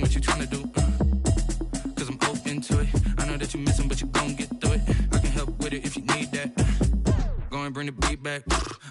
what you tryna do, cause I'm open to it. I know that you miss him, but you gon' get through it. I can help with it if you need that. Go and bring the beat back.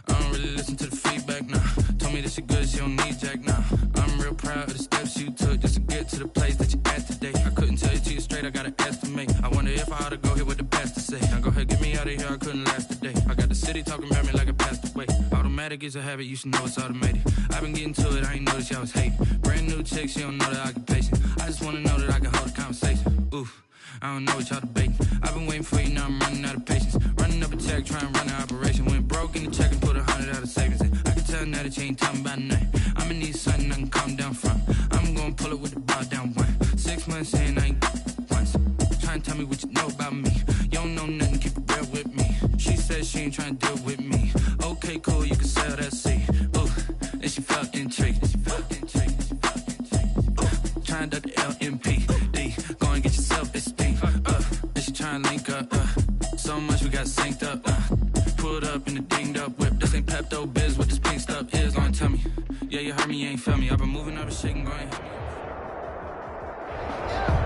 I don't really listen to the feedback, nah. Told me that she good, she don't need jack, nah. I'm real proud of the steps you took just to get to the place that you at today. I couldn't tell you to you straight, I gotta estimate. I wonder if I ought to go here with the best to say. Now go ahead, get me out of here, I couldn't last a day. I got the city talking about me like I passed away. Automatic is a habit, you should know it's automated. I've been getting to it, I ain't noticed y'all was hating. Brand new chick, she don't know the occupation. I just wanna know that I can hold a conversation. Oof, I don't know what y'all debating. I've been waiting for you, now I'm running out of patience. Running up a check, trying to run an operation. Went broke in the check and put 100 out of savings in. I can tell now that you ain't talking about nothing. I'ma need something I can calm down from. I'm gonna pull it with the bar down one. 6 months in, I ain't once. Trying to tell me what you know about me. You don't know nothing, keep it real with me. She said she ain't trying to deal with me. Okay, cool, you can sell that seed. Ooh, and she felt intrigued. Trying to duck the LMPD. Go and get your self-esteem. And she trying to link up. So much we got synced up. Pulled up in the dinged up whip. This ain't Pepto-Biz, what this pink stuff is. Gonna tell me. Yeah, you heard me, you ain't feel me. I've been moving up and shaking, going.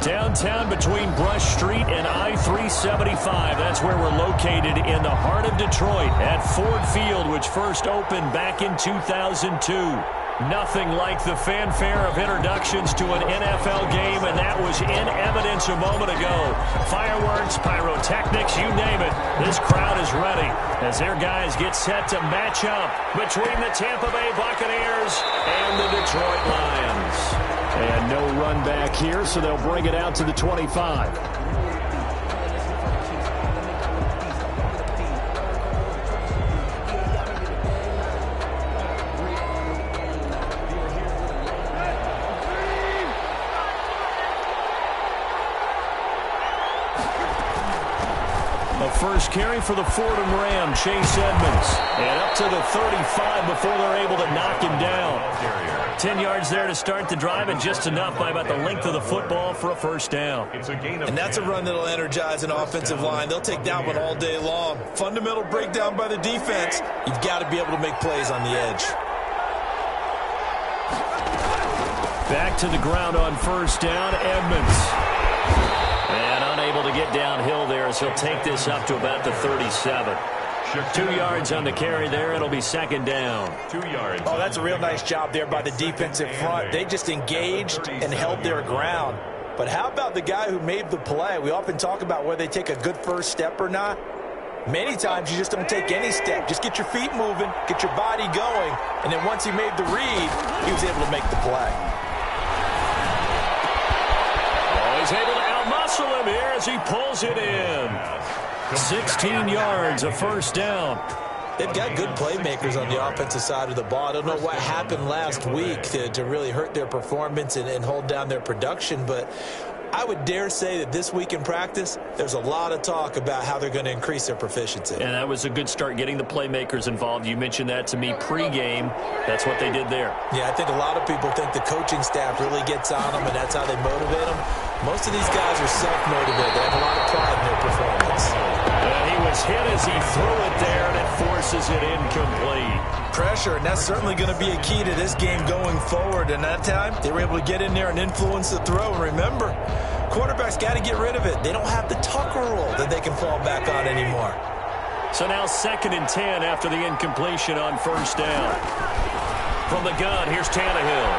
Downtown between Brush Street and I-375. That's where we're located in the heart of Detroit at Ford Field, which first opened back in 2002. Nothing like the fanfare of introductions to an NFL game, and that was in evidence a moment ago. Fireworks, pyrotechnics, you name it. This crowd is ready as their guys get set to match up between the Tampa Bay Buccaneers and the Detroit Lions. And no run back here, so they'll bring it out to the 25. First carry for the Fordham Ram, Chase Edmonds. And up to the 35 before they're able to knock him down. 10 yards there to start the drive, and just enough by about the length of the football for a first down. And that's a run that'll energize an offensive line. They'll take that one all day long. Fundamental breakdown by the defense. You've got to be able to make plays on the edge. Back to the ground on first down, Edmonds. And unable to get downhill there as he'll take this up to about the 37. 2 yards on the carry there. It'll be second down. 2 yards. Oh, that's a real nice job there by the defensive front. They just engaged and held their ground. But how about the guy who made the play? We often talk about whether they take a good first step or not. Many times you just don't take any step. Just get your feet moving, get your body going, and then once he made the read, he was able to make the play. Oh, he's able to outmuscle him here as he pulls it in. 16 yards, a first down. They've got good playmakers on the offensive side of the ball. I don't know what happened last week to really hurt their performance and hold down their production, but I would dare say that this week in practice, there's a lot of talk about how they're going to increase their proficiency. And that was a good start, getting the playmakers involved. You mentioned that to me pregame. That's what they did there. Yeah, I think a lot of people think the coaching staff really gets on them, and that's how they motivate them. Most of these guys are self-motivated. They have a lot of pride in their performance. And he was hit as he threw it there, and it forces it incomplete. Pressure, and that's certainly going to be a key to this game going forward. And that time, they were able to get in there and influence the throw. And remember, quarterbacks got to get rid of it. They don't have the Tucker rule that they can fall back on anymore. So now 2nd and 10 after the incompletion on first down. From the gun, here's Tannehill.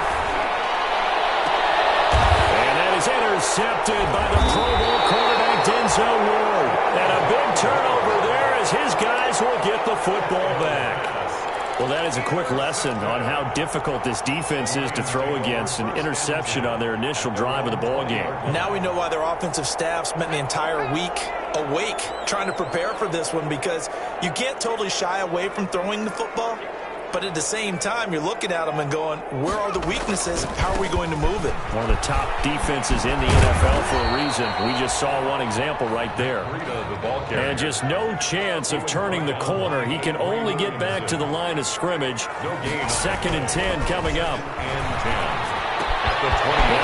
And that is intercepted by the Pro Bowl quarterback Denzel Ward. And a big turnover there as his guys will get the football back. Well, that is a quick lesson on how difficult this defense is to throw against. An interception on their initial drive of the ballgame. Now we know why their offensive staff spent the entire week awake trying to prepare for this one, because you can't totally shy away from throwing the football. But at the same time, you're looking at them and going, where are the weaknesses? How are we going to move it? One of the top defenses in the NFL for a reason. We just saw one example right there. And just no chance of turning the corner. He can only get back to the line of scrimmage. 2nd and 10 coming up. Now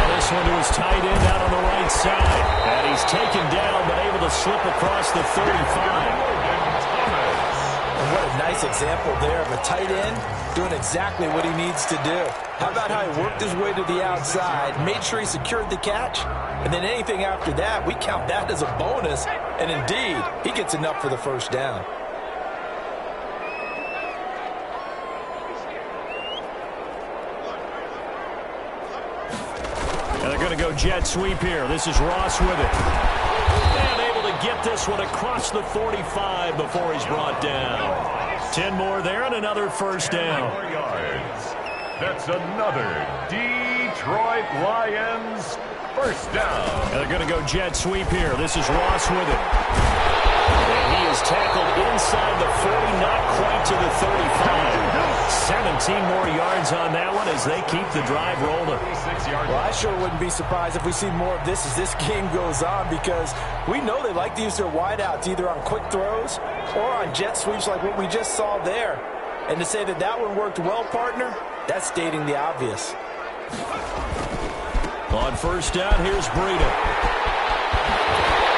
this one to his tight end out on the right side. And he's taken down but able to slip across the 35. And what a nice example there of a tight end doing exactly what he needs to do. How about how he worked his way to the outside, made sure he secured the catch, and then anything after that, we count that as a bonus. And indeed, he gets enough for the first down. And they're going to go jet sweep here. This is Ross with it. And able to get this one across the 45 before he's brought down. 10 more there and another first down. 4 yards. That's another Detroit Lions first down. And they're going to go jet sweep here. This is Ross with it. And he is tackled inside the 40, not quite to the 35. 17 more yards on that one as they keep the drive rolling. Well, I sure wouldn't be surprised if we see more of this as this game goes on, because we know they like to use their wideouts either on quick throws or on jet sweeps like what we just saw there. And to say that that one worked well, partner, that's stating the obvious. On first down, here's Breida.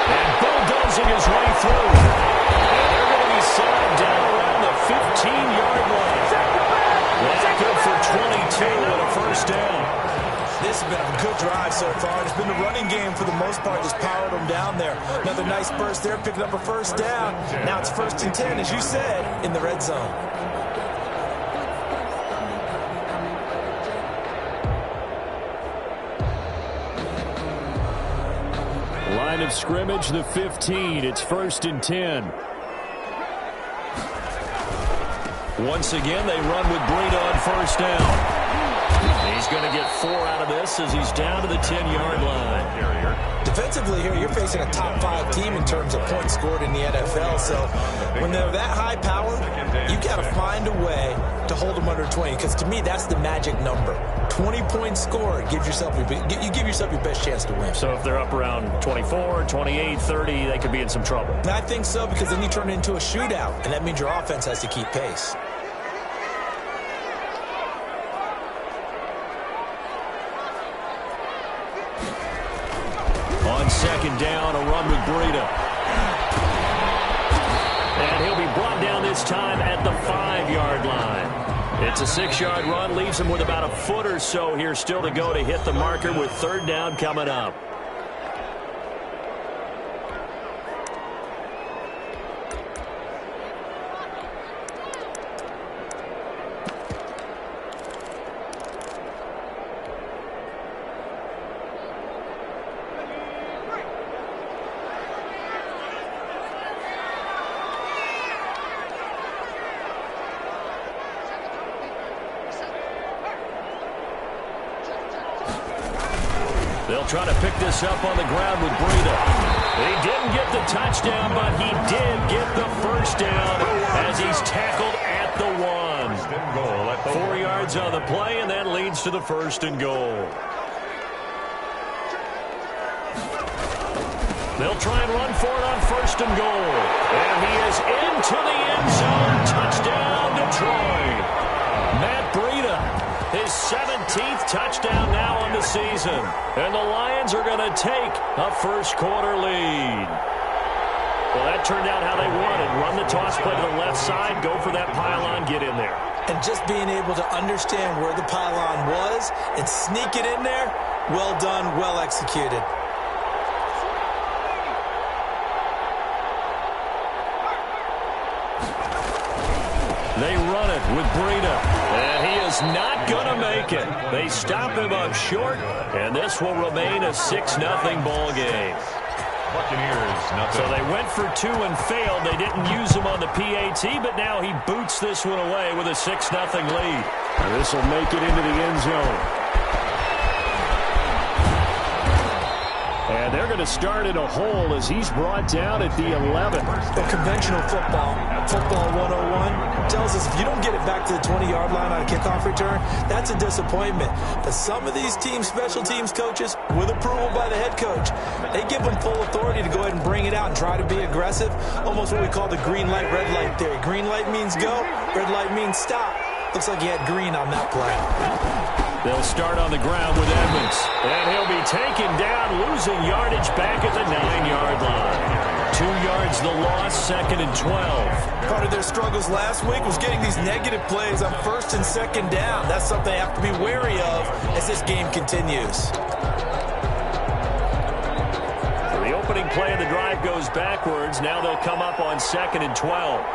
And bulldozing his way through. And they're going to be slowed down around the 15-yard line. That's good for 22 and a first down. This has been a good drive so far. It's been the running game for the most part that's powered them down there. Another nice burst there, picking up a first down. Now it's 1st and 10, as you said, in the red zone. Line of scrimmage, the 15. It's 1st and 10. Once again, they run with Breida on first down. He's going to get 4 out of this as he's down to the 10-yard line. Defensively here, you're facing a top 5 team in terms of points scored in the NFL. So when they're that high powered, you got to find a way to hold them under 20. Because to me, that's the magic number. 20 points scored, you give yourself your best chance to win. So if they're up around 24, 28, 30, they could be in some trouble. And I think so, because then you turn it into a shootout, and that means your offense has to keep pace. On second down, a run with Breida. And he'll be brought down this time at the 5-yard line. It's a 6-yard run, leaves him with about a foot or so here still to go to hit the marker with 3rd down coming up. They'll try to pick this up on the ground with Breida. He didn't get the touchdown, but he did get the first down as he's tackled at the 1. 4 yards on the play, and that leads to the 1st and goal. They'll try and run for it on 1st and goal. And he is into the end zone. Touchdown, Detroit. Matt Breida. His 17th touchdown now on the season. And the Lions are going to take a first-quarter lead. Well, that turned out how they wanted. Run the toss play to the left side, go for that pylon, get in there. And just being able to understand where the pylon was and sneak it in there, well done, well executed. They run it with Breida, and he is not going to make it. They stop him up short, and this will remain a 6-0 ball game. Buccaneers, nothing. So they went for 2 and failed. They didn't use him on the PAT, but now he boots this one away with a 6-0 lead. And this will make it into the end zone. And they're going to start in a hole as he's brought down at the 11. Well, conventional football 101, tells us if you don't get it back to the 20-yard line on a kickoff return, that's a disappointment. But some of these teams, special teams coaches, with approval by the head coach, they give them full authority to go ahead and bring it out and try to be aggressive. Almost what we call the green light, red light theory. Green light means go, red light means stop. Looks like he had green on that play. They'll start on the ground with Edmonds. And he'll be taken down, losing yardage back at the 9-yard line. 2 yards the loss, 2nd and 12. Part of their struggles last week was getting these negative plays on 1st and 2nd down. That's something they have to be wary of as this game continues. So the opening play of the drive goes backwards. Now they'll come up on 2nd and 12.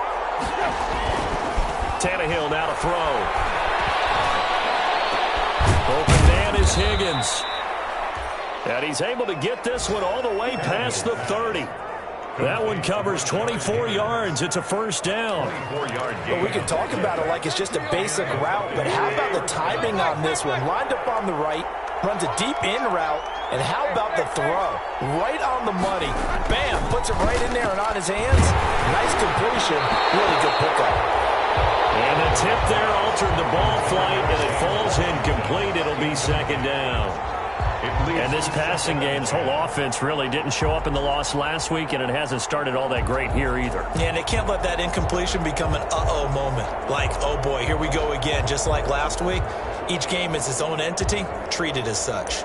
Tannehill now to throw. Open man is Higgins. And he's able to get this one all the way past the 30. That one covers 24 yards. It's a first down. Well, we can talk about it like it's just a basic route, but how about the timing on this one? Lined up on the right, runs a deep in route, and how about the throw? Right on the money. Bam, puts it right in there and on his hands. Nice completion. Really good pickup. And the tip there altered the ball flight, and it falls incomplete. It'll be 2nd down. And this passing game's whole offense really didn't show up in the loss last week, and it hasn't started all that great here either. Yeah, and they can't let that incompletion become an uh-oh moment. Like, oh boy, here we go again. Just like last week, each game is its own entity, treated as such.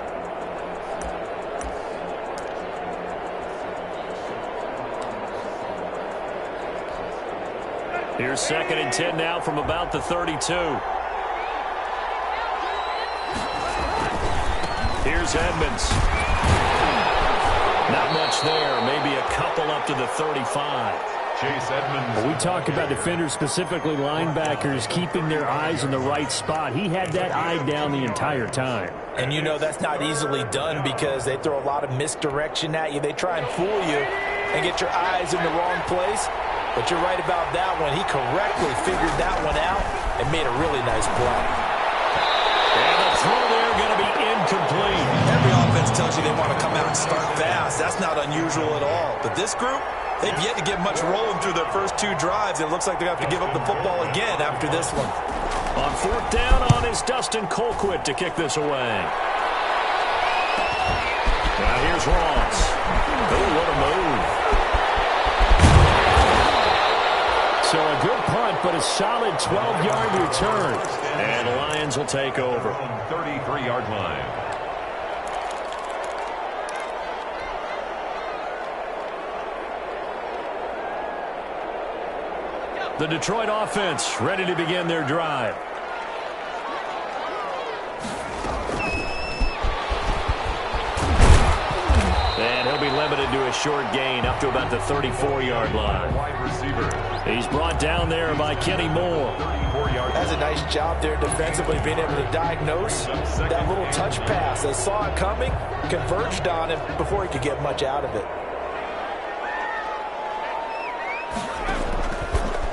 Here's 2nd and 10 now from about the 32. Here's Edmonds. Not much there. Maybe a couple up to the 35. Chase Edmonds. Well, we talk about defenders, specifically linebackers, keeping their eyes in the right spot. He had that eye down the entire time. And you know that's not easily done because they throw a lot of misdirection at you. They try and fool you and get your eyes in the wrong place. But you're right about that one. He correctly figured that one out and made a really nice play. And the throw there going to be incomplete. Every offense tells you they want to come out and start fast. That's not unusual at all. But this group, they've yet to get much rolling through their first 2 drives. It looks like they're going to have to give up the football again after this one. On 4th down on is Dustin Colquitt to kick this away. Now here's Ross. Oh, what a move. So a good punt, but a solid 12-yard return. And the Lions will take over. 33-yard line. The Detroit offense ready to begin their drive. And he'll be limited to a short gain up to about the 34-yard line. Wide receiver. He's brought down there by Kenny Moore. 34-yard. That's a nice job there defensively, being able to diagnose that little touch pass. They saw it coming, converged on him before he could get much out of it.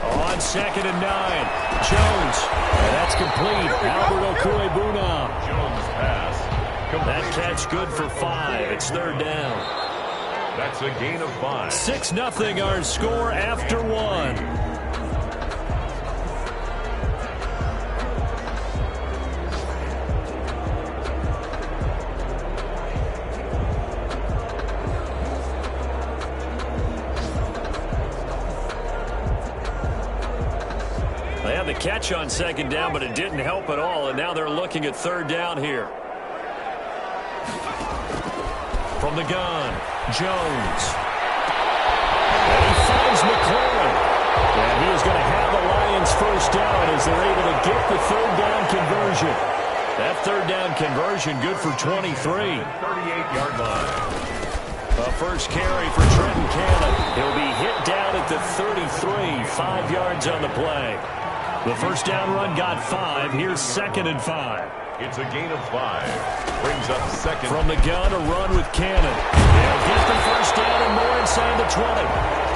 On 2nd and 9, Jones. And that's complete. Albert Okwuegbunam. Jones pass. That catch good for 5. It's 3rd down. That's a gain of 5. 6-0 our score after 1. They had the catch on 2nd down, but it didn't help at all, and now they're looking at 3rd down here. From the gun, Jones. And he finds McLaurin. And he is going to have the Lions first down as they're able to get the 3rd down conversion. That 3rd down conversion good for 23. 38-yard line. A first carry for Trenton Cannon. He'll be hit down at the 33, 5 yards on the play. The first down run got 5. Here's 2nd and 5. It's a gain of 5. Brings up 2nd. From the gun, a run with Cannon. They'll get the first down and more inside the 20.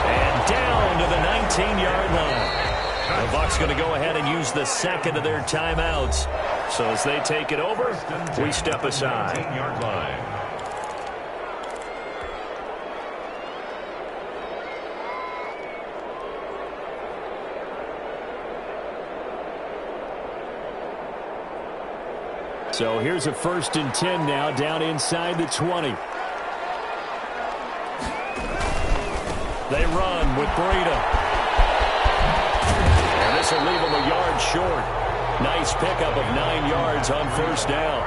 And down to the 19-yard line. The Bucs going to go ahead and use the 2nd of their timeouts. So as they take it over, we step aside. 19-yard line. So here's a 1st and 10 now, down inside the 20. They run with Breida. And this will leave them a yard short. Nice pickup of 9 yards on 1st down.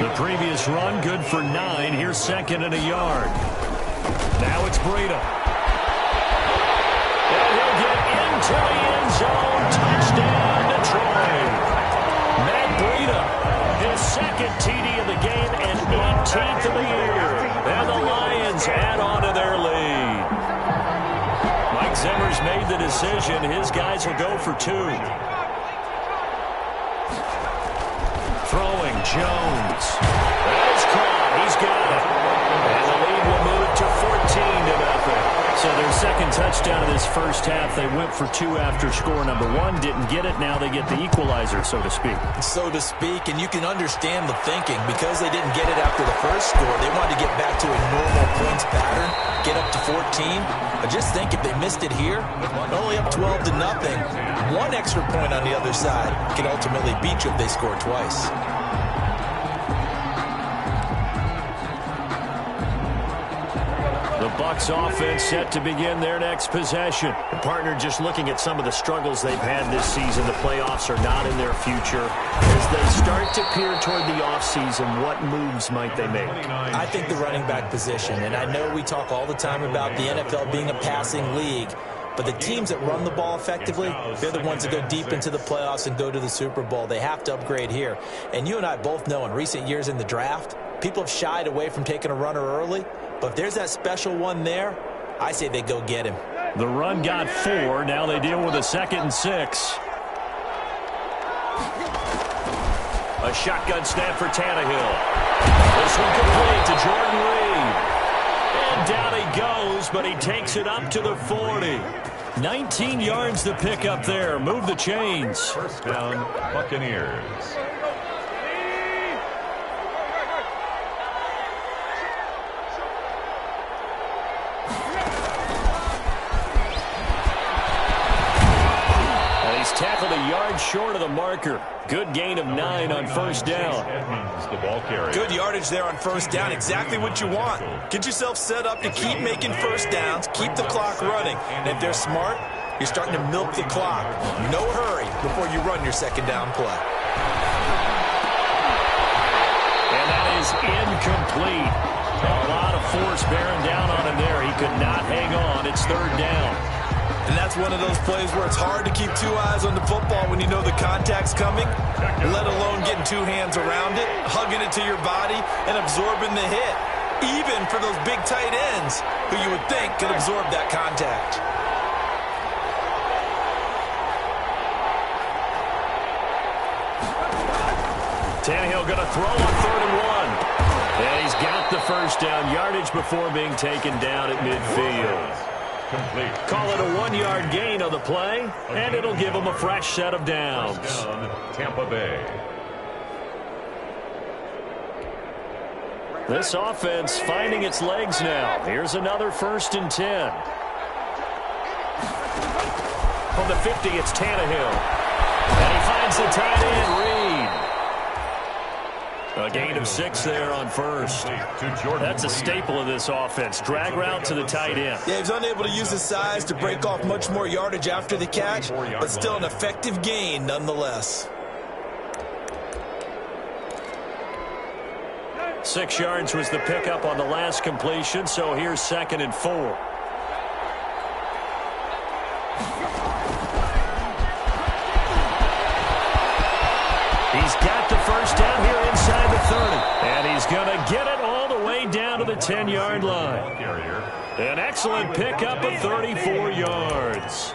The previous run good for 9. Here's 2nd and a yard. Now it's Breida. into the end zone. Touchdown, Detroit. Matt Breida, his second TD of the game and 18th of the year. And the Lions add on to their lead. Mike Zimmer's made the decision. His guys will go for 2. Throwing, Jones. That is caught. He's got it. And the lead will move to 14-0. So their second touchdown of this first half, they went for 2 after score number 1. Didn't get it. Now they get the equalizer, so to speak. So to speak, and you can understand the thinking. Because they didn't get it after the first score, they wanted to get back to a normal points pattern, get up to 14. But just think, if they missed it here, only up 12-0. 1 extra point on the other side can ultimately beat you if they score twice. The Bucs offense set to begin their next possession. And partner, just looking at some of the struggles they've had this season, the playoffs are not in their future. As they start to peer toward the offseason, what moves might they make? I think the running back position, and I know we talk all the time about the NFL being a passing league, but the teams that run the ball effectively, they're the ones that go deep into the playoffs and go to the Super Bowl. They have to upgrade here. And you and I both know in recent years in the draft, people have shied away from taking a runner early. But if there's that special one there, I say they go get him. The run got 4. Now they deal with a 2nd and 6. A shotgun snap for Tannehill. This one complete to Jordan Reed. And down he goes, but he takes it up to the 40. 19 yards to pick up there. Move the chains. First down, Buccaneers. Tackled a yard short of the marker. Good gain of 9 on first down. The ball carrier. Good yardage there on first down. Exactly what you want. Get yourself set up to keep making first downs, keep the clock running. And if they're smart, you're starting to milk the clock. No hurry before you run your second down play. And that is incomplete. A lot of force bearing down on him there. He could not hang on. It's third down. And that's one of those plays where it's hard to keep 2 eyes on the football when you know the contact's coming, let alone getting 2 hands around it, hugging it to your body, and absorbing the hit, even for those big tight ends who you would think could absorb that contact. Tannehill going to throw on 3rd and 1. And he's got the first down yardage before being taken down at midfield. Complete. Call it a 1-yard gain on the play, and it'll give them a fresh set of downs. First down, Tampa Bay. This offense finding its legs now. Here's another 1st and 10. From the 50, it's Tannehill. And he finds the tight end, Reed. A gain of 6 there on first. That's a staple of this offense. Drag route to the tight end. Yeah, he's unable to use his size to break off much more yardage after the catch, but still an effective gain nonetheless. 6 yards was the pickup on the last completion, so here's 2nd and 4. He's got the first down here inside the 30. And he's going to get it all the way down to the 10-yard line. An excellent pickup of 34 yards.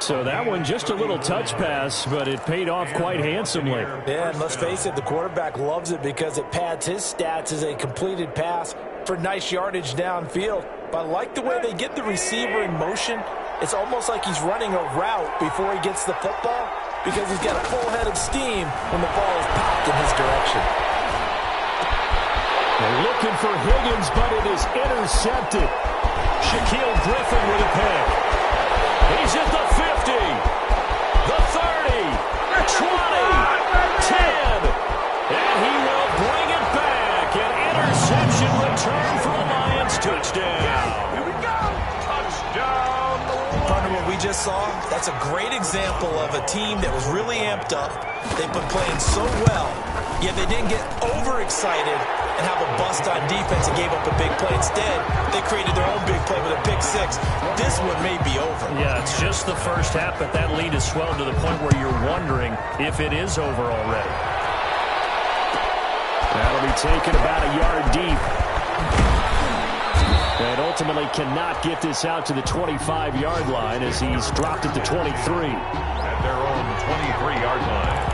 So that one just a little touch pass, but it paid off quite handsomely. Yeah, and let's face it, the quarterback loves it because it pads his stats as a completed pass for nice yardage downfield. But I like the way they get the receiver in motion. It's almost like he's running a route before he gets the football, because he's got a full head of steam when the ball is popped in his direction. They're looking for Higgins, but it is intercepted. Shaquille Griffin with a pick. He's at the 50, the 30, 20, 10, and he will bring it back. An interception return for a Lions touchdown. Here we go. Touchdown. Partner, what we just saw, that's a great example of a team that was really amped up. They've been playing so well, Yeah, they didn't get overexcited and have a bust on defense and gave up a big play. Instead, they created their own big play with a pick six. This one may be over. Yeah, it's just the first half, but that lead has swelled to the point where you're wondering if it is over already. That'll be taken about a yard deep. And ultimately cannot get this out to the 25-yard line as he's dropped at the 23. At their own 23-yard line.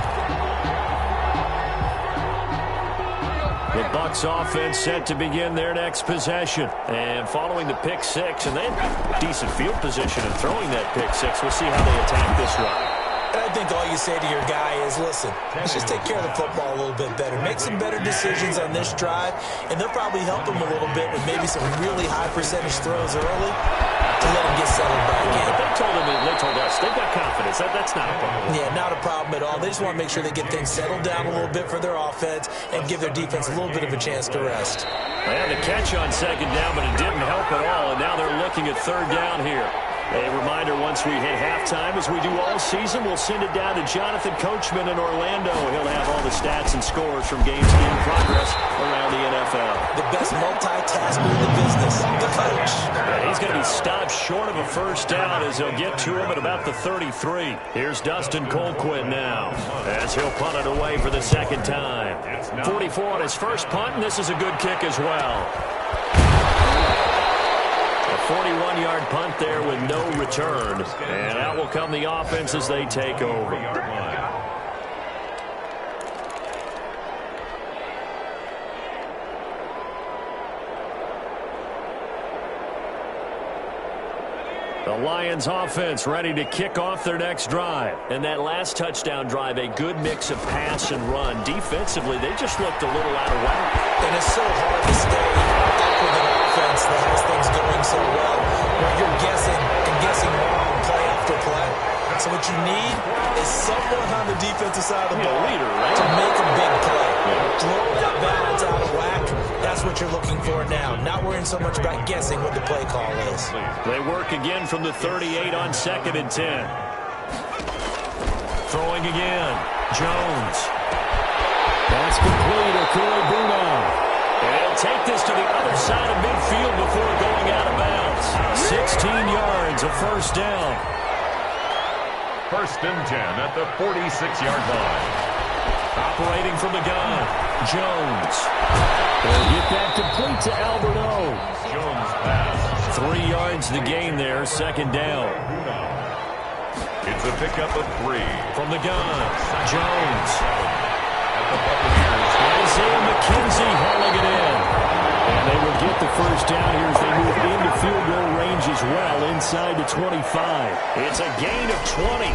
The Bucs offense set to begin their next possession. And following the pick six, and they have decent field position in throwing that pick six. We'll see how they attack this drive. I think all you say to your guy is, listen, let's just take care of the football a little bit better. Make some better decisions on this drive, and they'll probably help him a little bit with maybe some really high percentage throws early to let him get settled back in. But they told us they've got confidence. That's not a problem. Yeah, not a problem at all. They just want to make sure they get things settled down a little bit for their offense and give their defense a little bit of a chance to rest. They had the catch on second down, but it didn't help at all, and now they're looking at third down here. A reminder, once we hit halftime, as we do all season, we'll send it down to Jonathan Coachman in Orlando. He'll have all the stats and scores from games in progress around the NFL. The best multitasker in the business, the coach. And he's going to be stopped short of a first down as he'll get to him at about the 33. Here's Dustin Colquitt now as he'll punt it away for the second time. 44 on his first punt, and this is a good kick as well. 41-yard punt there with no return. And out will come the offense as they take over. The Lions offense ready to kick off their next drive. And that last touchdown drive, a good mix of pass and run. Defensively, they just looked a little out of whack. And it's so hard to stay up with an offense that has things going so well, where you're guessing and guessing wrong play after play. So what you need is someone on the defensive side of the ball to make a big play. Throw that balance out of whack. That's what you're looking for now. Not worrying so much about guessing what the play call is. They work again from the 38 on 2nd and 10. Throwing again. Jones. That's complete. Akua Bruno. And he'll take this to the other side of midfield before going out of bounds. 16 yards, a first down. 1st and 10 at the 46-yard line. Operating from the gun, Jones. They'll get that complete to Alberto. Jones pass. 3 yards the gain there, 2nd down. It's a pickup of 3. From the gun, Jones. At the Buccaneers. Isaiah McKenzie hauling it in. And they will get the first down here as they move into field goal range as well, inside the 25. It's a gain of 20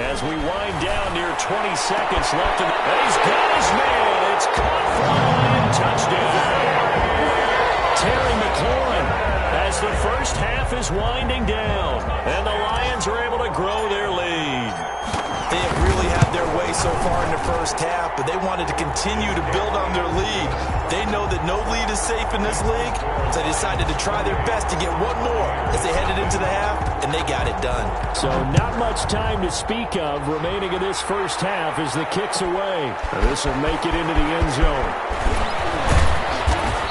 as we wind down near 20 seconds left. He's got his man. It's caught for a Lion touchdown. Terry McLaurin as the first half is winding down. And the Lions are able to grow their lead. They have really had their way so far in the first half, but they wanted to continue to build on their lead. They know that no lead is safe in this league, so they decided to try their best to get one more as they headed into the half, and they got it done. So not much time to speak of remaining in this first half as the kick's away. This will make it into the end zone.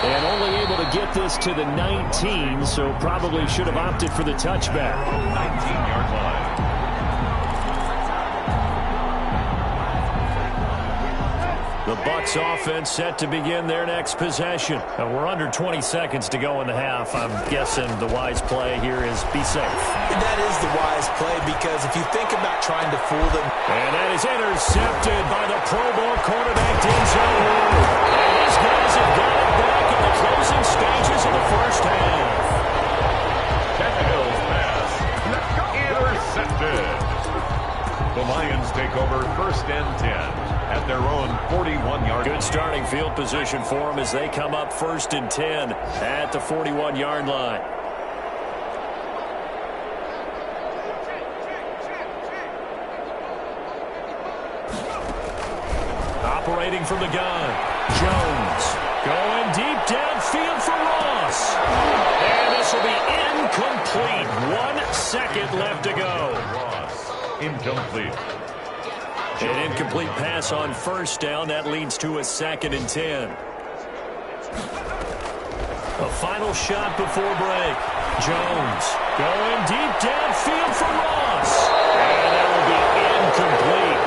And only able to get this to the 19, so probably should have opted for the touchback. 19-yard line. The Bucs offense set to begin their next possession. And we're under 20 seconds to go in the half. I'm guessing the wise play here is be safe. That is the wise play, because if you think about trying to fool them. And that is intercepted by the Pro Bowl quarterback, Denzel Ward. And these guys have got it back in the closing stages of the first half. Tannehill's pass. Intercepted. The Lions take over 1st and 10. At their own 41-yard. Good starting field position for them as they come up 1st and 10 at the 41-yard line. Operating from the gun, Jones going deep downfield for Ross. And this will be incomplete. 1 second left to go. Ross, incomplete. An incomplete pass on first down. That leads to a 2nd and 10. A final shot before break. Jones going deep downfield for Ross. And that will be incomplete.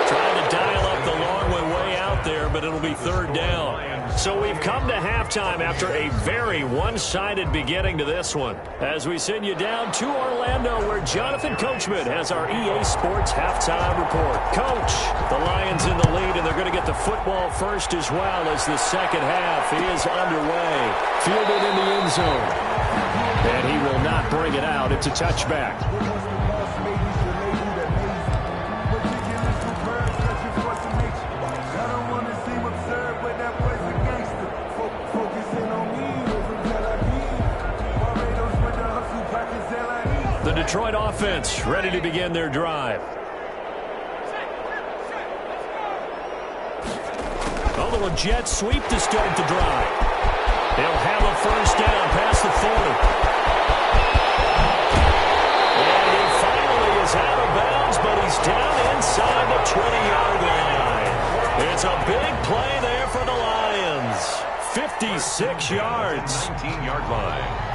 Trying to dial up the long way out there, but it'll be 3rd down. So we've come to halftime after a very one-sided beginning to this one. As we send you down to Orlando, where Jonathan Coachman has our EA Sports halftime report. Coach, the Lions in the lead, and they're going to get the football first as well as the second half is underway. Fielded in the end zone. And he will not bring it out. It's a touchback. The Detroit offense ready to begin their drive. A little jet sweep to start the drive. They'll have a first down past the 40. And he finally is out of bounds, but he's down inside the 20-yard line. It's a big play there for the Lions. 56 yards. 19-yard line.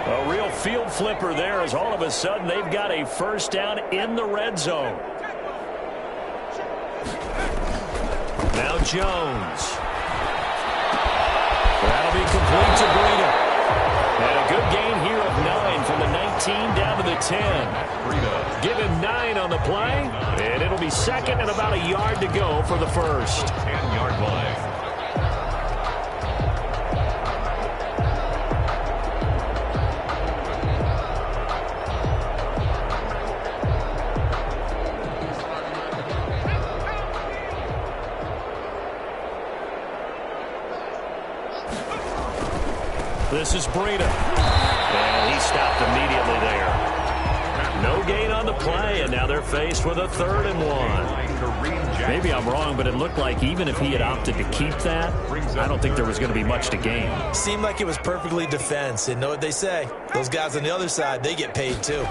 A real field flipper there as all of a sudden they've got a first down in the red zone. Now Jones. That'll be complete to Breida. And a good gain here of 9 from the 19 down to the 10. Give him 9 on the play, and it'll be 2nd and about a yard to go for the first. 10-yard line. This is Breida. And he stopped immediately there. No gain on the play, and now they're faced with a 3rd and 1. Maybe I'm wrong, but it looked like even if he had opted to keep that, I don't think there was going to be much to gain. Seemed like it was perfectly defense. And know what they say? Those guys on the other side, they get paid too.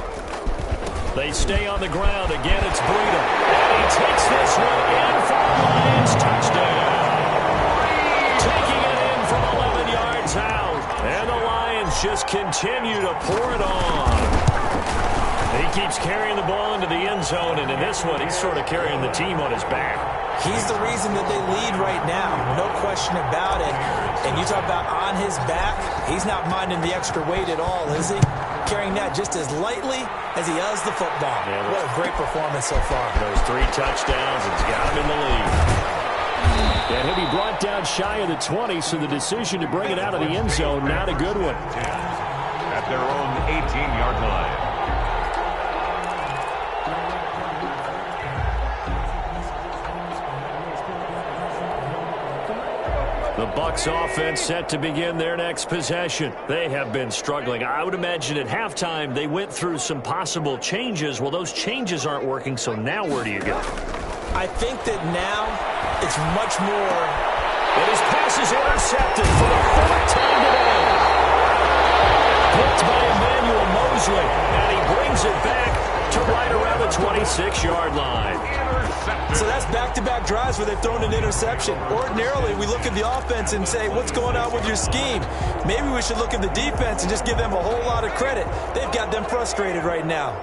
They stay on the ground. Again, it's Breida. And he takes this one in for the Lions touchdown. Taking it in from 11 yards out. And the Lions just continue to pour it on. He keeps carrying the ball into the end zone, and in this one, he's sort of carrying the team on his back. He's the reason that they lead right now, no question about it. And you talk about on his back, he's not minding the extra weight at all, is he? Carrying that just as lightly as he does the football. Yeah, what a great performance so far. Those 3 touchdowns, it's got him in the lead. And he'll be brought down shy of the 20, so the decision to bring it out of the end zone, not a good one. At their own 18-yard line. The Bucs offense set to begin their next possession. They have been struggling. I would imagine at halftime they went through some possible changes. Well, those changes aren't working, so now where do you go? I think that now it's much more. And his pass is intercepted for the 4th time today. Picked by Emmanuel Mosley, and he brings it back to right around the 26-yard line. So that's back-to-back drives where they've thrown an interception. Ordinarily, we look at the offense and say, what's going on with your scheme? Maybe we should look at the defense and just give them a whole lot of credit. They've got them frustrated right now.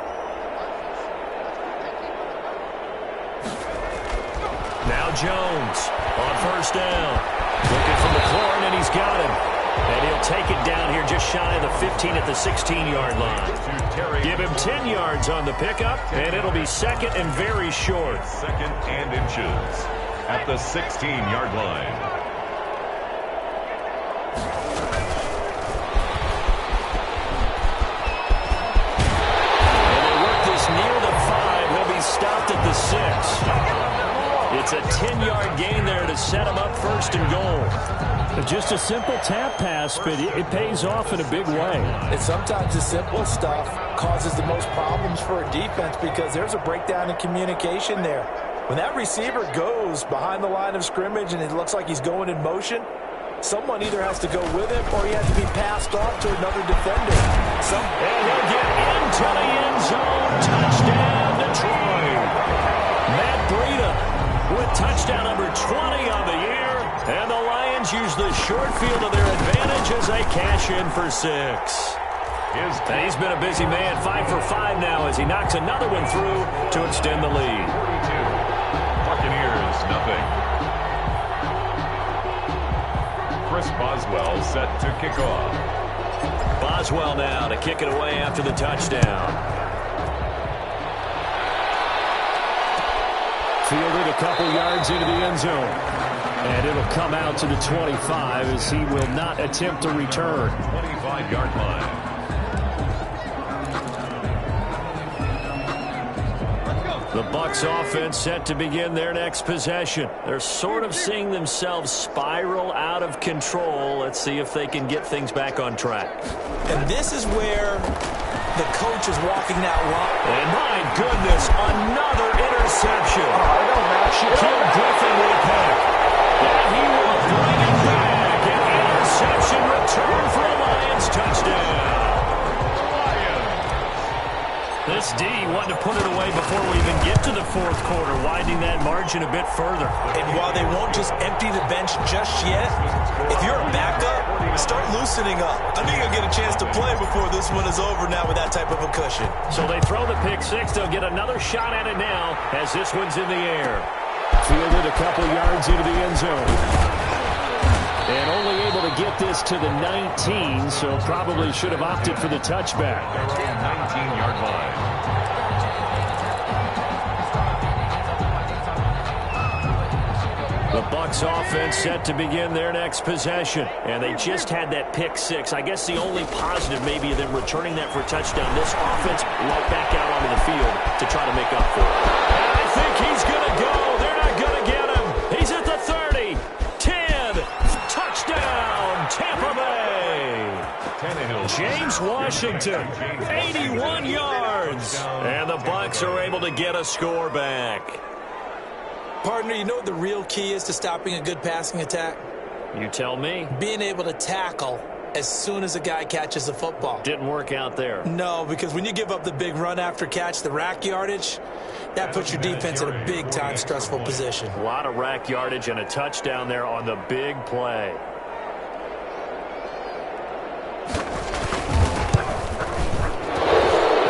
Now Jones on first down. Looking for McLaurin, and he's got him. And he'll take it down here just shy of the 15 at the 16-yard line. Give him 10 yards on the pickup, and it'll be 2nd and very short. 2nd and inches at the 16-yard line. And they work this near the 5. He'll be stopped at the 6. It's a 10-yard gain there to set him up 1st and goal. Just a simple tap pass, but it pays off in a big way. And sometimes the simple stuff causes the most problems for a defense because there's a breakdown in communication there. When that receiver goes behind the line of scrimmage and it looks like he's going in motion, someone either has to go with him or he has to be passed off to another defender. some. And he'll get into the end zone. Touchdown, Detroit. Matt Breida with touchdown number 20 on the year. And the Lions use the short field to their advantage as they cash in for 6. And he's been a busy man, 5 for 5 now as he knocks another one through to extend the lead. 42. Buccaneers, nothing. Chris Boswell set to kick off. Boswell now to kick it away after the touchdown. Fielded a couple yards into the end zone. And it'll come out to the 25 as he will not attempt to return. 25-yard line. The Bucs offense set to begin their next possession. They're sort of seeing themselves spiral out of control. Let's see if they can get things back on track. And this is where the coach is walking that line. And my goodness, another interception. Shaquille Griffin with a pick. And he will bring it back. An interception return for a Lions touchdown. This D wanted to put it away before we even get to the fourth quarter, widening that margin a bit further. And while they won't just empty the bench just yet, if you're a backup, start loosening up. I think you'll get a chance to play before this one is over now with that type of a cushion. So they throw the pick 6. They'll get another shot at it now as this one's in the air. Fielded a couple yards into the end zone. And only able to get this to the 19, so probably should have opted for the touchback. 19-yard line. The Bucs offense set to begin their next possession. And they just had that pick 6. I guess the only positive maybe of them returning that for a touchdown. This offense right back out onto the field to try to make up for it. And I think he's going to go. They're not going to get him. He's at the 30. 10. Touchdown, Tampa Bay. James Washington, 81 yards. And the Bucs are able to get a score back. Partner, you know what the real key is to stopping a good passing attack? You tell me. Being able to tackle as soon as a guy catches the football. Didn't work out there. No, because when you give up the big run after catch, the rack yardage, that puts your defense in a big-time stressful position. A lot of rack yardage and a touchdown there on the big play.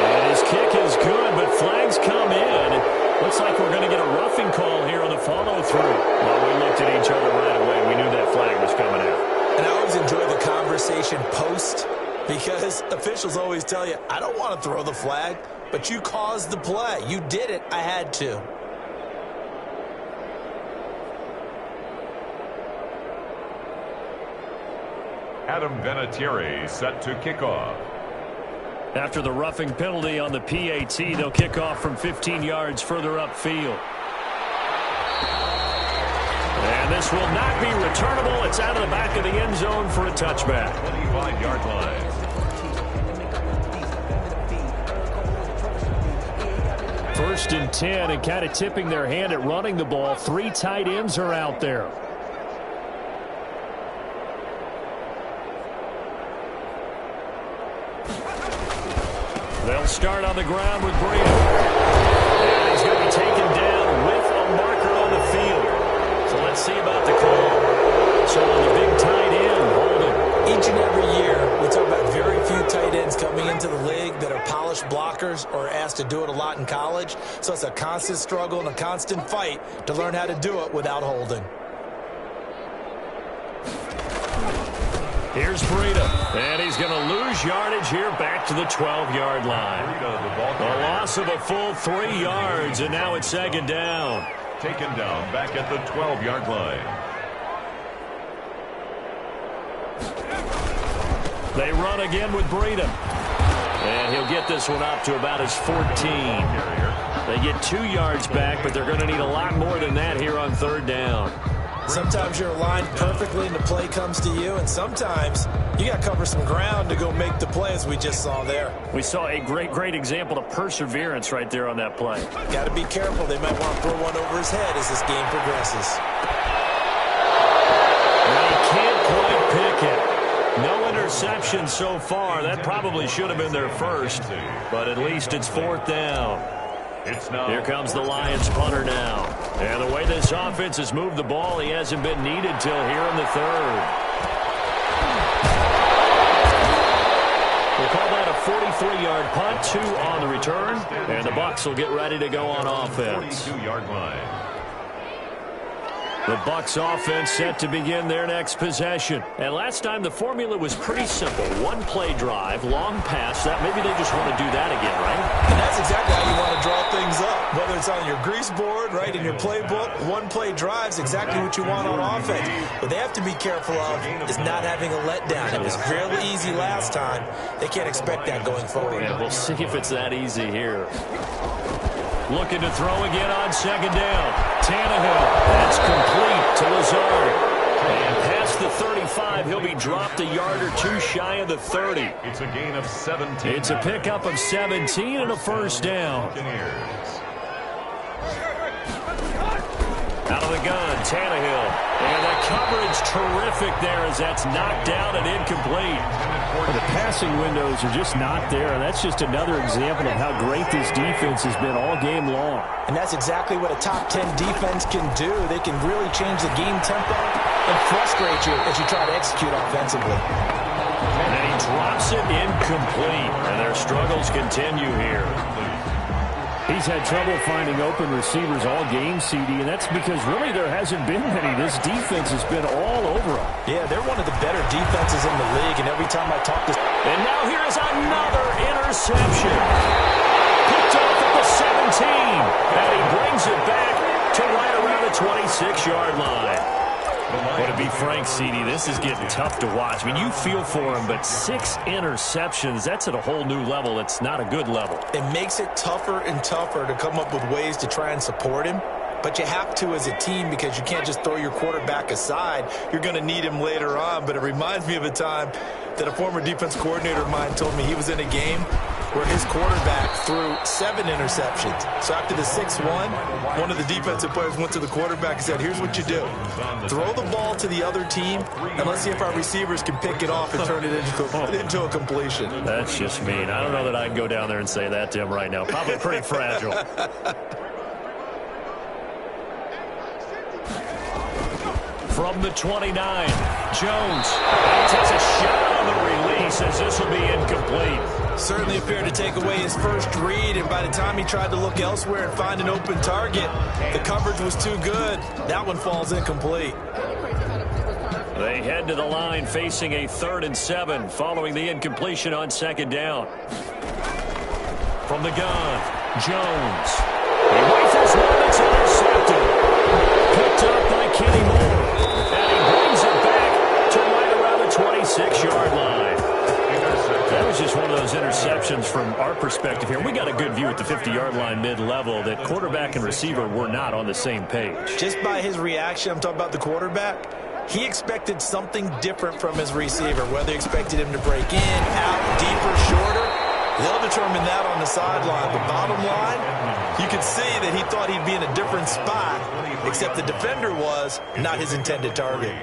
And his kick is good, but flags come in. Looks like we're going to get a roughing call here on the follow-through. Well, we looked at each other right away. We knew that flag was coming out. And I always enjoy the conversation post because officials always tell you, I don't want to throw the flag, but you caused the play. You did it. I had to. Adam Vinatieri set to kick off. After the roughing penalty on the PAT, they'll kick off from 15 yards further upfield. And this will not be returnable. It's out of the back of the end zone for a touchback. 25-yard line. First and 10, and kind of tipping their hand at running the ball. 3 tight ends are out there. They'll start on the ground with Breida. And he's going to be taken down with a marker on the field. So let's see about the call. So on the big tight end, holding. Each and every year, we talk about very few tight ends coming into the league that are polished blockers or asked to do it a lot in college. So it's a constant struggle and a constant fight to learn how to do it without holding. Here's Breida, and he's going to lose yardage here back to the 12-yard line. A loss of a full 3 yards, and now it's second down. Taken down back at the 12-yard line. They run again with Breida. And he'll get this one up to about his 14. They get 2 yards back, but they're going to need a lot more than that here on third down. Sometimes you're aligned perfectly and the play comes to you, and sometimes you got to cover some ground to go make the play, as we just saw there. We saw a great example of perseverance right there on that play. Got to be careful. They might want to throw one over his head as this game progresses. They can't quite pick it. No interception so far. That probably should have been their first, but at least it's fourth down. Here comes the Lions punter now. And the way this offense has moved the ball, he hasn't been needed till here in the third. We'll call that a 43-yard punt, 2 on the return, and the Bucs will get ready to go on offense. 42-yard line. The Bucs offense set to begin their next possession. And last time the formula was pretty simple. One-play drive, long pass. That maybe they just want to do that again, right? And that's exactly how you want to draw things up. Whether it's on your grease board, right, in your playbook, one-play drive is exactly what you want on offense. What they have to be careful of is not having a letdown. It was fairly easy last time. They can't expect that going forward. Yeah, we'll see if it's that easy here. Looking to throw again on second down. Tannehill. That's complete to Lazard. And past the 35, he'll be dropped a yard or two shy of the 30. It's a gain of 17. It's a pickup of 17 and a first down. Out of the gun, Tannehill. And the coverage terrific there as that's knocked down and incomplete. Well, the passing windows are just not there. That's just another example of how great this defense has been all game long. And that's exactly what a top 10 defense can do. They can really change the game tempo and frustrate you as you try to execute offensively. And he drops it incomplete. And their struggles continue here. He's had trouble finding open receivers all game, CD, and that's because really there hasn't been many. This defense has been all over him. Yeah, they're one of the better defenses in the league, and every time I talk to... And now here's another interception. Picked off at the 17, and he brings it back to right around the 26-yard line. Well, to be frank, CD, this is getting tough to watch. I mean, you feel for him, but 6 interceptions, that's at a whole new level. It's not a good level. It makes it tougher and tougher to come up with ways to try and support him. But you have to as a team because you can't just throw your quarterback aside. You're going to need him later on. But it reminds me of a time that a former defense coordinator of mine told me he was in a game where his quarterback threw 7 interceptions. So after the 6-1, one of the defensive players went to the quarterback and said, here's what you do. Throw the ball to the other team, and let's see if our receivers can pick it off and turn it into a completion. That's just mean. I don't know that I'd go down there and say that to him right now. Probably pretty fragile. From the 29, Jones takes a shot on the release as this will be incomplete. Certainly appeared to take away his first read, and by the time he tried to look elsewhere and find an open target, the coverage was too good. That one falls incomplete. They head to the line facing a 3rd and 7 following the incompletion on second down. From the gun, Jones. He rifles one that's intercepted. Picked up by Kenny Moore. And he brings it back to right around the 26-yard line. That was just one of those interceptions from our perspective here. We got a good view at the 50-yard line mid-level that quarterback and receiver were not on the same page. Just by his reaction, I'm talking about the quarterback, he expected something different from his receiver, whether he expected him to break in, out, deeper, shorter. They'll determine that on the sideline. But bottom line, you could see that he thought he'd be in a different spot, except the defender was not his intended target.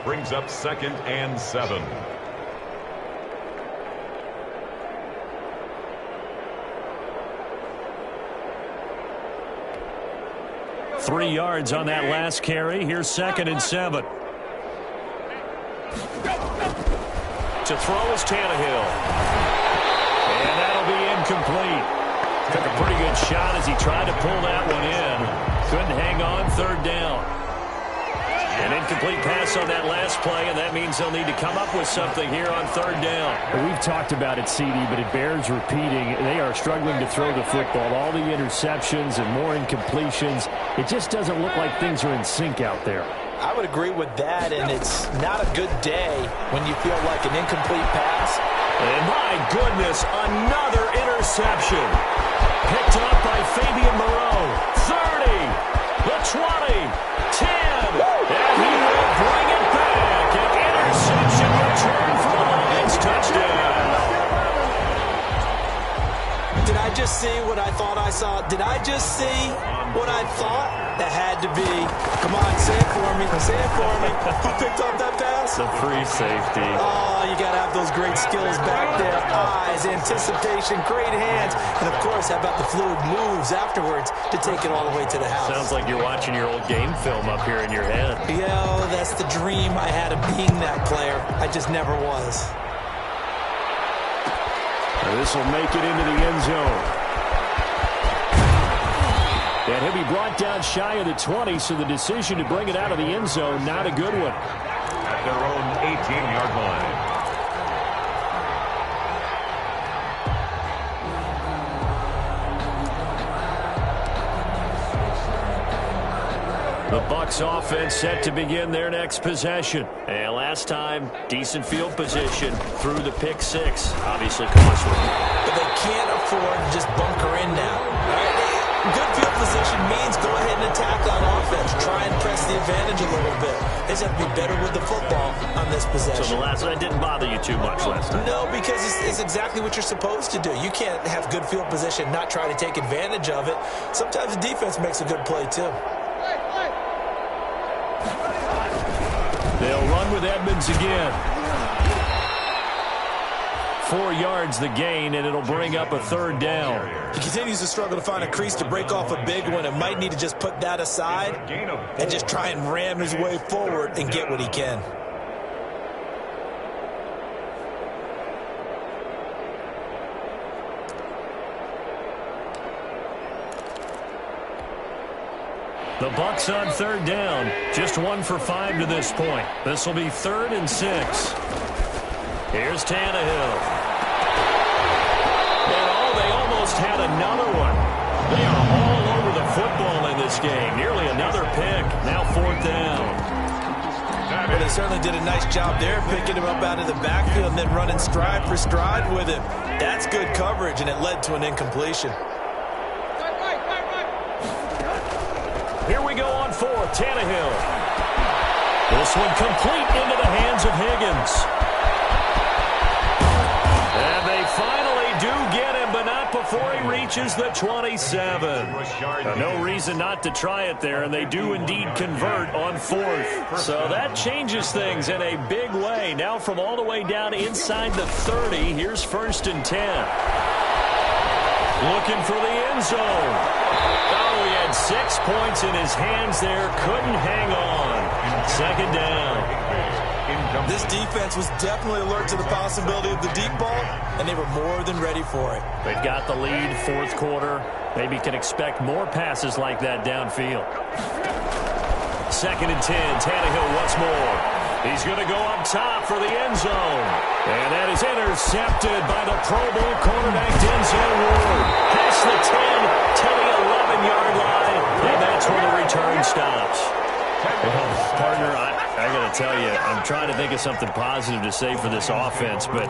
Brings up 2nd and 7. Three yards on that last carry. Here's 2nd and 7. To throw is Tannehill. And that'll be incomplete. Took a pretty good shot as he tried to pull that one in. Couldn't hang on, 3rd down. An incomplete pass on that last play, and that means they'll need to come up with something here on 3rd down. We've talked about it, CD, but it bears repeating. They are struggling to throw the football. All the interceptions and more incompletions. It just doesn't look like things are in sync out there. I would agree with that, and it's not a good day when you feel like an incomplete pass. And my goodness, another interception. Picked up by Fabian Moreau. 30, the 20, 10, and he will bring it back. An interception return for the Lions. Touchdown. Did I just just see what I thought I saw? Did I just see what I thought? That had to be. Come on, say it for me. Say it for me. Who picked up that pass? The free safety. Oh, you got to have those great skills back there. Eyes, anticipation, great hands. And, of course, how about the fluid moves afterwards to take it all the way to the house? Sounds like you're watching your old game film up here in your head. Yo, that's the dream I had of being that player. I just never was. This will make it into the end zone. And he'll be brought down shy of the 20, so the decision to bring it out of the end zone, not a good one. At their own 18-yard line. The Bucs offense set to begin their next possession. And last time, decent field position through the pick six. Obviously costly. But they can't afford to just bunker in now. Good field position means go ahead and attack on offense. Try and press the advantage a little bit. They just have to be better with the football on this possession. So the last one didn't bother you too much last time? No, because it's exactly what you're supposed to do. You can't have good field position, not try to take advantage of it. Sometimes the defense makes a good play, too. They'll run with Edmonds again. 4 yards the gain, and it'll bring up a third down. He continues to struggle to find a crease to break off a big one and might need to just put that aside and just try and ram his way forward and get what he can. The Bucs on third down. Just 1 for 5 to this point. This will be 3rd and 6. Here's Tannehill. And they almost had another one. They are all over the football in this game. Nearly another pick. Now 4th down. Well, they certainly did a nice job there, picking him up out of the backfield and then running stride for stride with him. That's good coverage, and it led to an incompletion. Here we go on 4th, Tannehill. This one complete into the hands of Higgins. And they finally do get him, but not before he reaches the 27. No reason not to try it there, and they do indeed convert on 4th. So that changes things in a big way. Now from all the way down inside the 30, here's 1st and 10. Looking for the end zone. Oh, he had 6 points in his hands there. Couldn't hang on. 2nd down. This defense was definitely alert to the possibility of the deep ball, and they were more than ready for it. They've got the lead, 4th quarter. Maybe can expect more passes like that downfield. 2nd and 10. Tannehill once more. He's going to go up top for the end zone. And that is intercepted by the Pro Bowl cornerback Denzel Ward. Past the 10 to the 11-yard line. And that's where the return stops. Well, partner, I got to tell you, I'm trying to think of something positive to say for this offense, but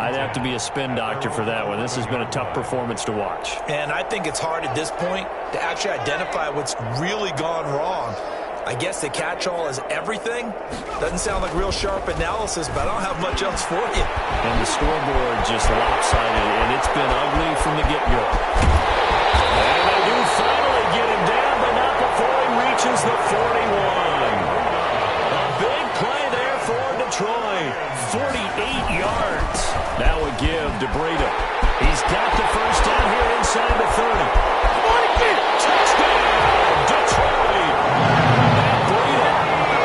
I'd have to be a spin doctor for that one. This has been a tough performance to watch. And I think it's hard at this point to actually identify what's really gone wrong. I guess the catch-all is everything. Doesn't sound like real sharp analysis, but I don't have much else for you. And the scoreboard just lopsided, and it's been ugly from the get-go. And they do finally get him down, but not before he reaches the 41. A big play there for Detroit. 48 yards. That would give DeBreda. He's got the first down here inside the 30. Touchdown, Detroit.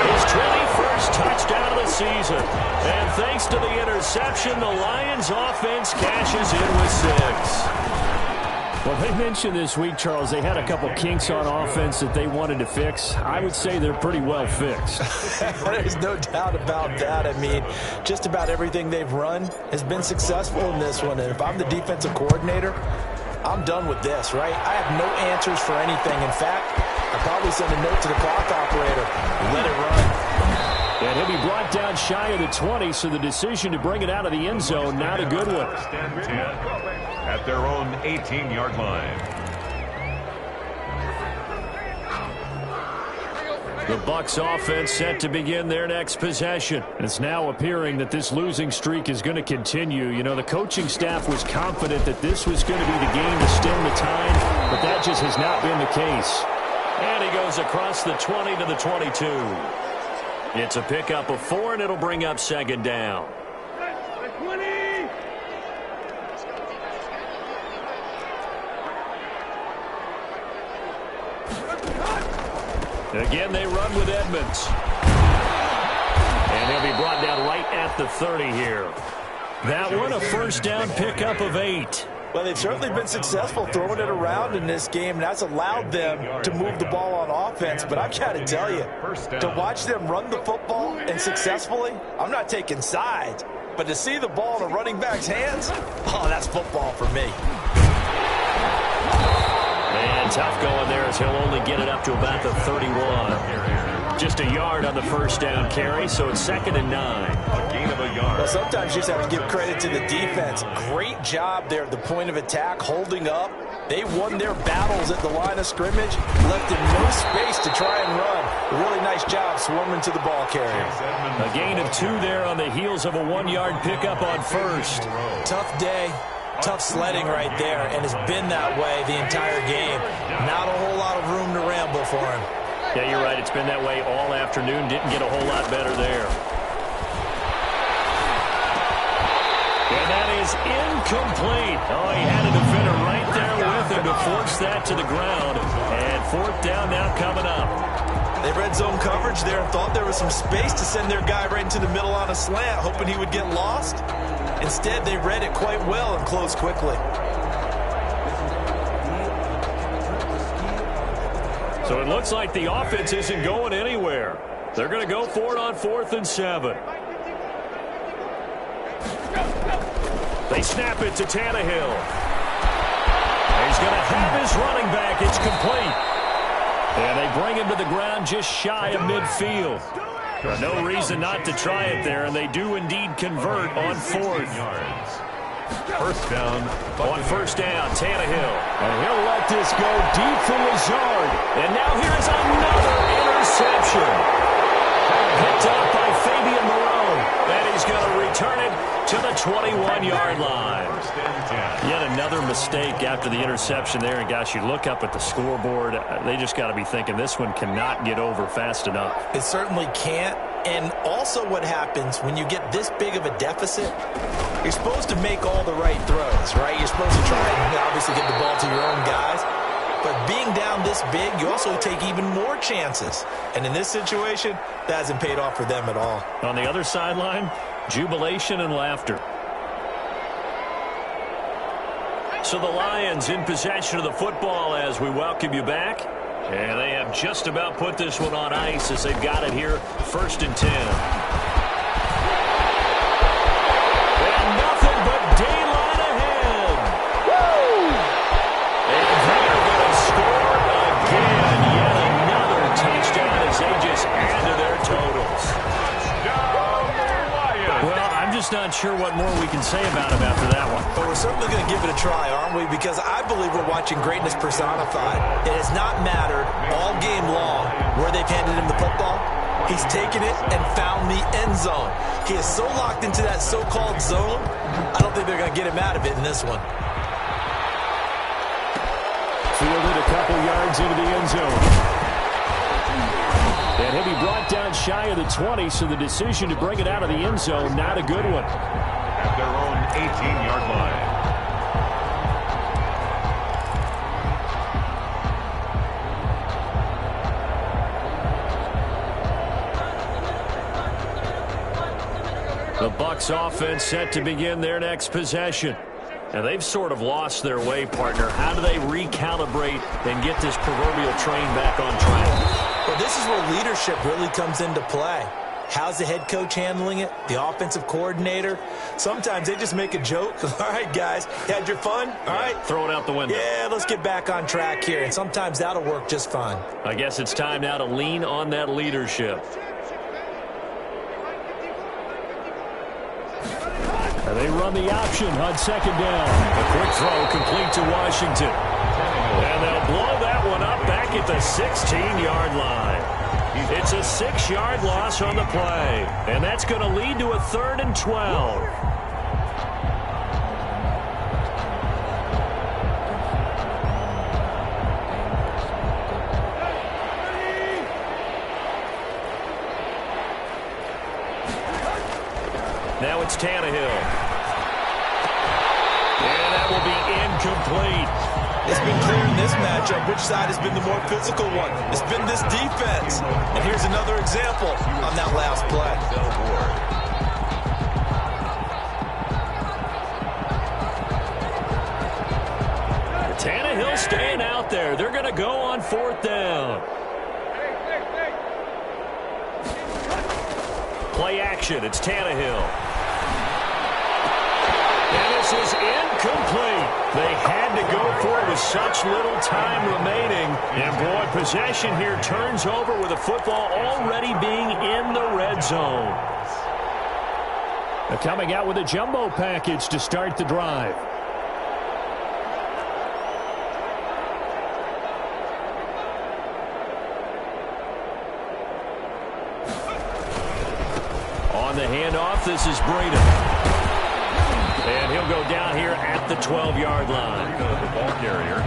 His 21st touchdown of the season. And thanks to the interception, the Lions offense cashes in with 6. Well, they mentioned this week, Charles, they had a couple kinks on offense that they wanted to fix. I would say they're pretty well fixed. There's no doubt about that. I mean, just about everything they've run has been successful in this one. And if I'm the defensive coordinator, I'm done with this, right? I have no answers for anything. In fact, I'd probably send a note to the clock operator and let it run. And he'll be brought down shy of the 20, so the decision to bring it out of the end zone, not a good one. At their own 18-yard line. The Bucs offense set to begin their next possession. It's now appearing that this losing streak is going to continue. You know, the coaching staff was confident that this was going to be the game to stem the tide, but that just has not been the case. And he goes across the 20 to the 22. It's a pickup of 4, and it'll bring up second down. Again, they run with Edmonds. And he'll be brought down right at the 30 here. That one, a first down pickup of 8. Well, they've certainly been successful throwing it around in this game, and that's allowed them to move the ball on offense. But I've got to tell you, to watch them run the football and successfully, I'm not taking sides. But to see the ball in a running back's hands, oh, that's football for me. And tough going there as he'll only get it up to about the 31. Just a yard on the first down carry, so it's 2nd and 9. A gain of a yard. Well, sometimes you just have to give credit to the defense. Great job there at the point of attack, holding up. They won their battles at the line of scrimmage, left him no space to try and run. A really nice job swarming to the ball carrier. A gain of 2 there on the heels of a 1-yard pickup on first. Tough day. Tough sledding right there, and it's been that way the entire game. Not a whole lot of room to ramble for him. Yeah, you're right. It's been that way all afternoon. Didn't get a whole lot better there. And that is incomplete. Oh, he had a defender right there with him to force that to the ground. And 4th down now coming up. They red zone coverage there and thought there was some space to send their guy right into the middle on a slant, hoping he would get lost. Instead, they read it quite well and closed quickly. So it looks like the offense isn't going anywhere. They're going to go for it on 4th and 7. They snap it to Tannehill. He's going to have his running back. It's complete. And they bring him to the ground just shy of midfield. No reason not to try it there, and they do indeed convert on 4th. First down. On first down, Tannehill. And he'll let this go deep for Lazard. And now here's another interception. Picked up by Fabian Moreau. And he's going to return it to the 21-yard line. Yet another mistake after the interception there. And, gosh, you look up at the scoreboard. They just got to be thinking this one cannot get over fast enough. It certainly can't. And also what happens when you get this big of a deficit, you're supposed to make all the right throws, right? You're supposed to try and obviously get the ball to your own guys. But being down this big, you also take even more chances. And in this situation, that hasn't paid off for them at all. On the other sideline, jubilation and laughter. So the Lions in possession of the football as we welcome you back. And they have just about put this one on ice as they've got it here, 1st and 10. And nothing but daylight ahead. Woo! And they're going to score again. Yet another touchdown as they just add to their totals. Well, I'm just not sure what more we can say about him after that one. But we're certainly going to give it a try, aren't we? Because I believe we're watching greatness personified. It has not mattered all game long where they've handed him the football. He's taken it and found the end zone. He is so locked into that so-called zone, I don't think they're going to get him out of it in this one. Fielded a couple yards into the end zone. And he'll be brought down shy of the 20, so the decision to bring it out of the end zone, not a good one. At their own 18-yard line. The Bucs offense set to begin their next possession. And they've sort of lost their way, partner. How do they recalibrate and get this proverbial train back on track? Well, this is where leadership really comes into play. How's the head coach handling it? The offensive coordinator? Sometimes they just make a joke. All right, guys, you had your fun? All right. Throw it out the window. Yeah, let's get back on track here. And sometimes that'll work just fine. I guess it's time now to lean on that leadership. And they run the option on 2nd down. A quick throw complete to Washington. And they'll blow that one up back at the 16-yard line. It's a 6-yard loss on the play. And that's going to lead to a 3rd and 12. Now it's Tannehill. And that will be incomplete. It's been clear in this matchup which side has been the more physical one. It's been this defense. And here's another example on that last play. Tannehill staying out there. They're going to go on 4th down. Play action. It's Tannehill. And this is incomplete. They had to go for it with such little time remaining. And, boy, possession here turns over with the football already being in the red zone. They're coming out with a jumbo package to start the drive. On the handoff, this is Breida. And he'll go down here at the 12-yard line. The ball carrier.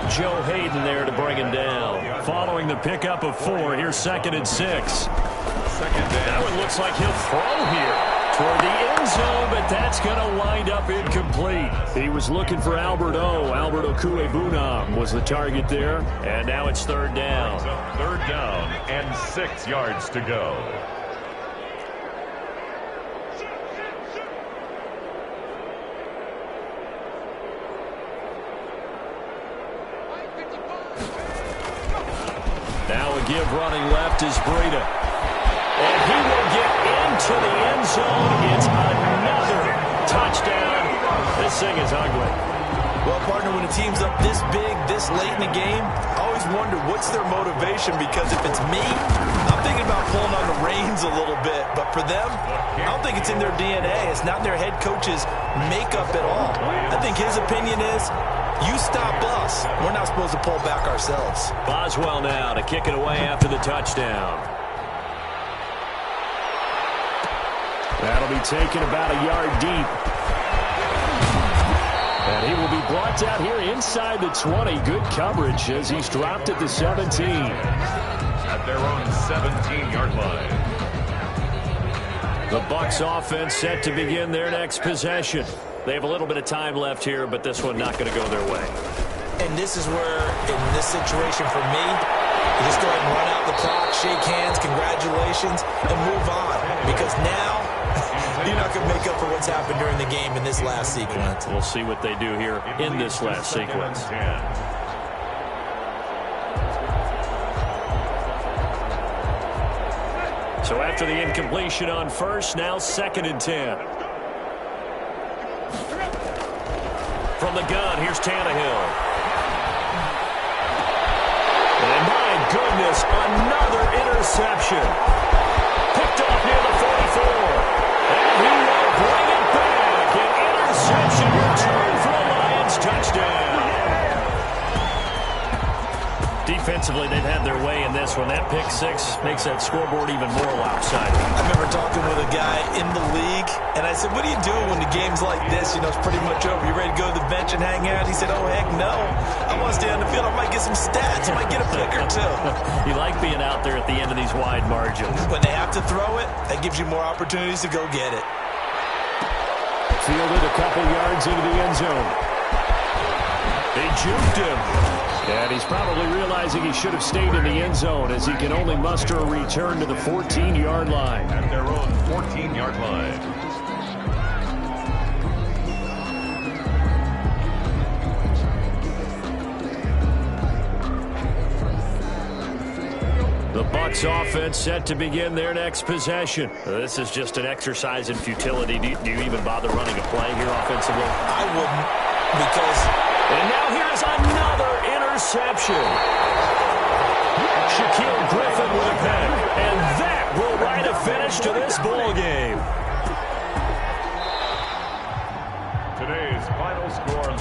Joe Hayden there to bring him down. Following the pickup of 4, here's 2nd and 6. Second down. Now it looks like he'll throw here toward the end zone, but that's going to wind up incomplete. He was looking for Alberto Kuebuna was the target there. And now it's 3rd down. 3rd down and 6 yards to go. Now a give running left is Breida. And he will get into the end zone. It's another touchdown. This thing is ugly. Well, partner, when a team's up this big, this late in the game, I always wonder what's their motivation, because if it's me, I'm thinking about pulling on the reins a little bit. But for them, I don't think it's in their DNA. It's not in their head coach's makeup at all. I think his opinion is, you stop us. We're not supposed to pull back ourselves. Boswell now to kick it away after the touchdown. That'll be taken about a yard deep. And he will be brought down here inside the 20. Good coverage as he's dropped at the 17. At their own 17-yard line. The Bucs offense set to begin their next possession. They have a little bit of time left here, but this one not going to go their way. And this is where, in this situation for me, you just go ahead and run out the clock, shake hands, congratulations, and move on. Because now, you're not going to make up for what's happened during the game in this last sequence. We'll see what they do here in this last sequence. So after the incompletion on 1st, now 2nd and 10. From the gun, here's Tannehill. And my goodness, another interception. Picked off near the 44. And he will bring it back. An interception return for a Lions touchdown. Defensively, they've had their way in this one. That pick 6 makes that scoreboard even more lopsided. I remember talking with a guy in the league, and I said, what do you do when the game's like this? You know, it's pretty much over. You ready to go to the bench and hang out? He said, oh, heck no. I want to stay on the field. I might get some stats. I might get a pick or two. You like being out there at the end of these wide margins. When they have to throw it, that gives you more opportunities to go get it. Fielded a couple yards into the end zone. They juked him. And he's probably realizing he should have stayed in the end zone as he can only muster a return to the 14-yard line. At their own 14-yard line. The Bucs offense set to begin their next possession. This is just an exercise in futility. Do you even bother running a play here offensively? I wouldn't, because... And now here's another interception. Shaquille Griffin with a pick. And that will write a finish to this ball game. Today's final score